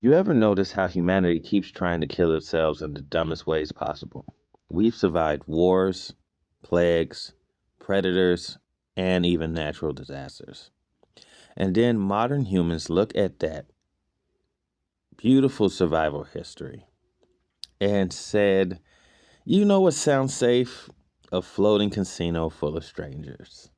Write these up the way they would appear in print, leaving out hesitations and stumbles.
You ever notice how humanity keeps trying to kill itself in the dumbest ways possible? We've survived wars, plagues, predators, and even natural disasters. And then modern humans look at that beautiful survival history and said, you know what sounds safe? A floating casino full of strangers.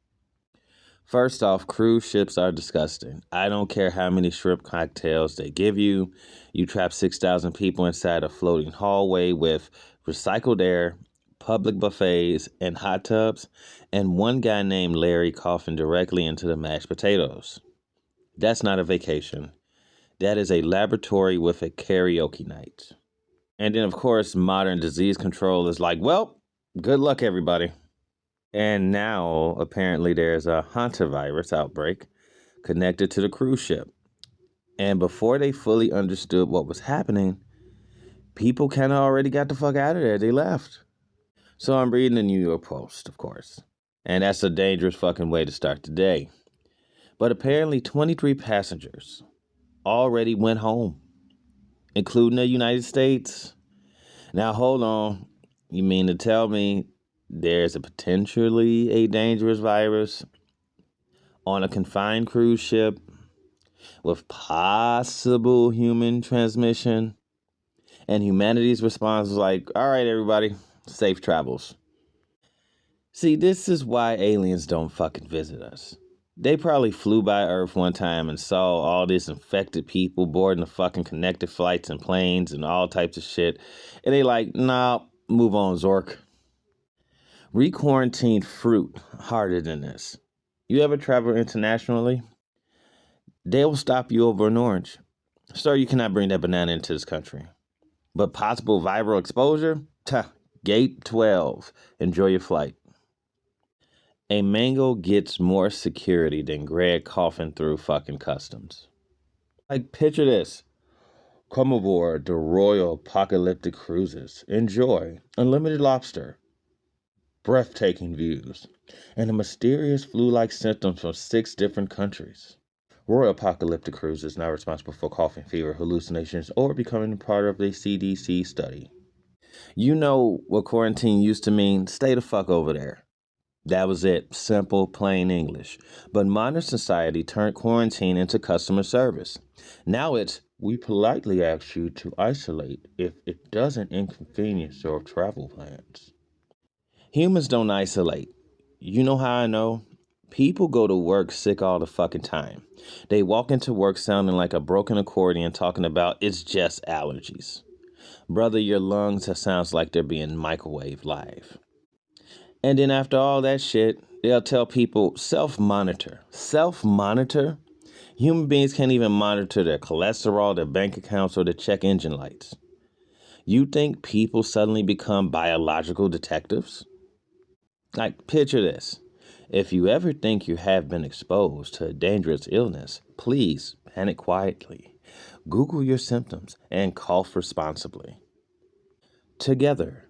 First off, cruise ships are disgusting. I don't care how many shrimp cocktails they give you. You trap 6,000 people inside a floating hallway with recycled air, public buffets, and hot tubs, and one guy named Larry coughing directly into the mashed potatoes. That's not a vacation. That is a laboratory with a karaoke night. And then, of course, modern disease control is like, well, good luck, everybody. And now, apparently, there's a hantavirus outbreak connected to the cruise ship. And before they fully understood what was happening, people kind of already got the fuck out of there. They left. So I'm reading the New York Post, of course. And that's a dangerous fucking way to start the day. But apparently, 23 passengers already went home, including the United States. Now, hold on. You mean to tell me there's a potentially a dangerous virus on a confined cruise ship with possible human transmission? And humanity's response was like, all right, everybody, safe travels. See, this is why aliens don't fucking visit us. They probably flew by Earth one time and saw all these infected people boarding the fucking connected flights and planes and all types of shit. And they like, nah, move on, Zork. Re-quarantined fruit harder than this. You ever travel internationally? They will stop you over an orange. Sir, you cannot bring that banana into this country. But possible viral exposure? Gate 12. Enjoy your flight. A mango gets more security than Greg coughing through fucking customs. Like, picture this. Come aboard the Royal Apocalyptic Cruises. Enjoy unlimited lobster, breathtaking views, and the mysterious flu-like symptoms from 6 different countries. Royal Apocalyptic Cruise is not responsible for coughing, fever, hallucinations, or becoming part of the CDC study. You know what quarantine used to mean? Stay the fuck over there. That was it. Simple, plain English. But modern society turned quarantine into customer service. Now it's, we politely ask you to isolate if it doesn't inconvenience your travel plans. Humans don't isolate. You know how I know? People go to work sick all the fucking time. They walk into work sounding like a broken accordion talking about it's just allergies. Brother, your lungs sounds like they're being microwaved live. And then after all that shit, they'll tell people self-monitor. Self-monitor? Human beings can't even monitor their cholesterol, their bank accounts, or their check engine lights. You think people suddenly become biological detectives? Like, picture this. If you ever think you have been exposed to a dangerous illness, please panic quietly. Google your symptoms and cough responsibly. Together,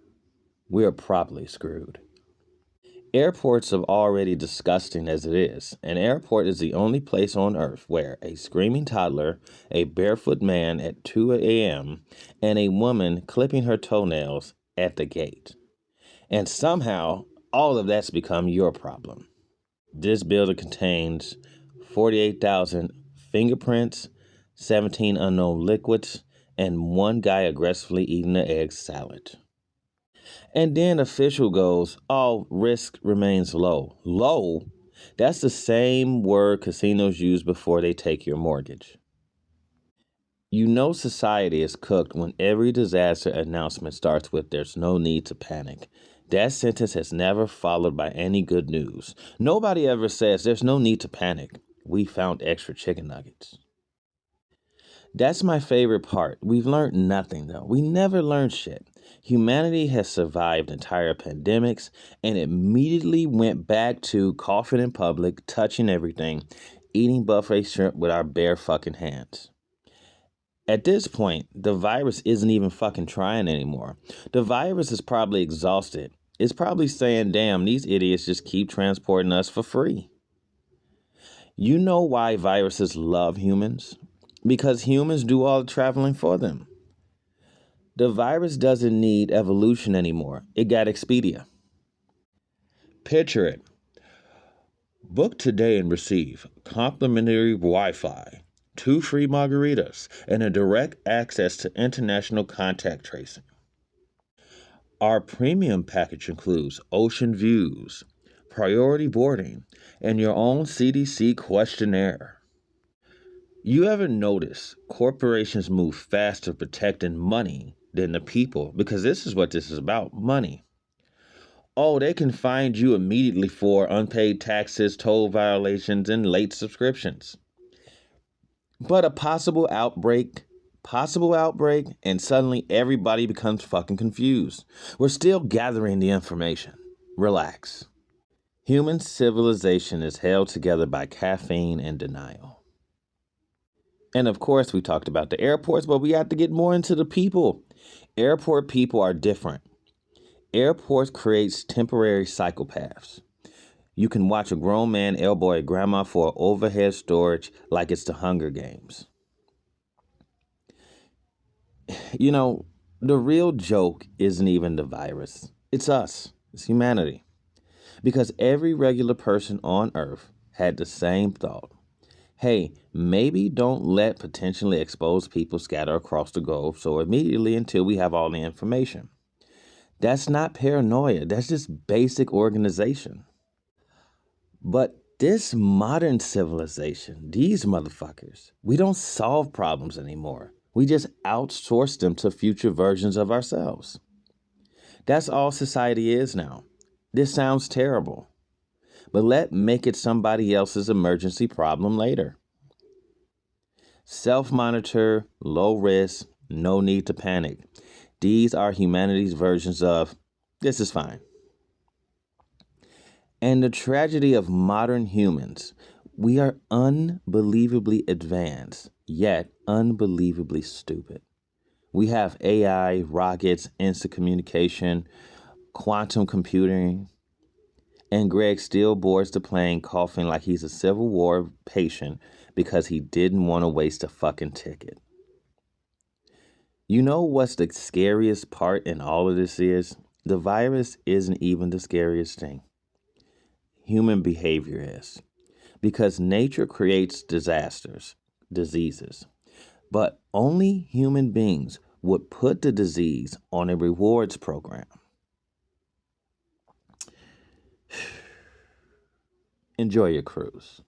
we are properly screwed. Airports are already disgusting as it is. An airport is the only place on earth where a screaming toddler, a barefoot man at 2 a.m., and a woman clipping her toenails at the gate. And somehow, all of that's become your problem. This building contains 48,000 fingerprints, 17 unknown liquids, and one guy aggressively eating an egg salad. And then official goes, oh, risk remains low. Low? That's the same word casinos use before they take your mortgage. You know society is cooked when every disaster announcement starts with there's no need to panic. That sentence has never followed by any good news. Nobody ever says there's no need to panic. We found extra chicken nuggets. That's my favorite part. We've learned nothing, though. We never learned shit. Humanity has survived entire pandemics and immediately went back to coughing in public, touching everything, eating buffet shrimp with our bare fucking hands. At this point, the virus isn't even fucking trying anymore. The virus is probably exhausted. It's probably saying, damn, these idiots just keep transporting us for free. You know why viruses love humans? because humans do all the traveling for them. The virus doesn't need evolution anymore. It got Expedia. Picture it. Book today and receive complimentary Wi-Fi, 2 free margaritas, and a direct access to international contact tracing. Our premium package includes ocean views, priority boarding, and your own CDC questionnaire. You ever notice corporations move faster protecting money than the people? Because this is what this is about, money. Oh, they can find you immediately for unpaid taxes, toll violations, and late subscriptions. But a possible outbreak, and suddenly everybody becomes fucking confused. We're still gathering the information. Relax. Human civilization is held together by caffeine and denial. And of course, we talked about the airports, but we have to get more into the people. Airport people are different. Airports creates temporary psychopaths. You can watch a grown man elbow a grandma for overhead storage like it's the Hunger Games. You know, the real joke isn't even the virus. It's us. It's humanity. Because every regular person on Earth had the same thought. Hey, maybe don't let potentially exposed people scatter across the globe so immediately until we have all the information. That's not paranoia. That's just basic organization. But this modern civilization, these motherfuckers, we don't solve problems anymore. We just outsource them to future versions of ourselves. That's all society is now. This sounds terrible, but let make it somebody else's emergency problem later. Self-monitor, low risk, no need to panic. These are humanity's versions of this is fine. And the tragedy of modern humans, we are unbelievably advanced, yet unbelievably stupid. We have AI, rockets, instant communication, quantum computing, and Greg still boards the plane coughing like he's a Civil War patient because he didn't want to waste a fucking ticket. You know what's the scariest part in all of this is? The virus isn't even the scariest thing. Human behavior is. Because nature creates diseases, but only human beings would put the disease on a rewards program. Enjoy your cruise.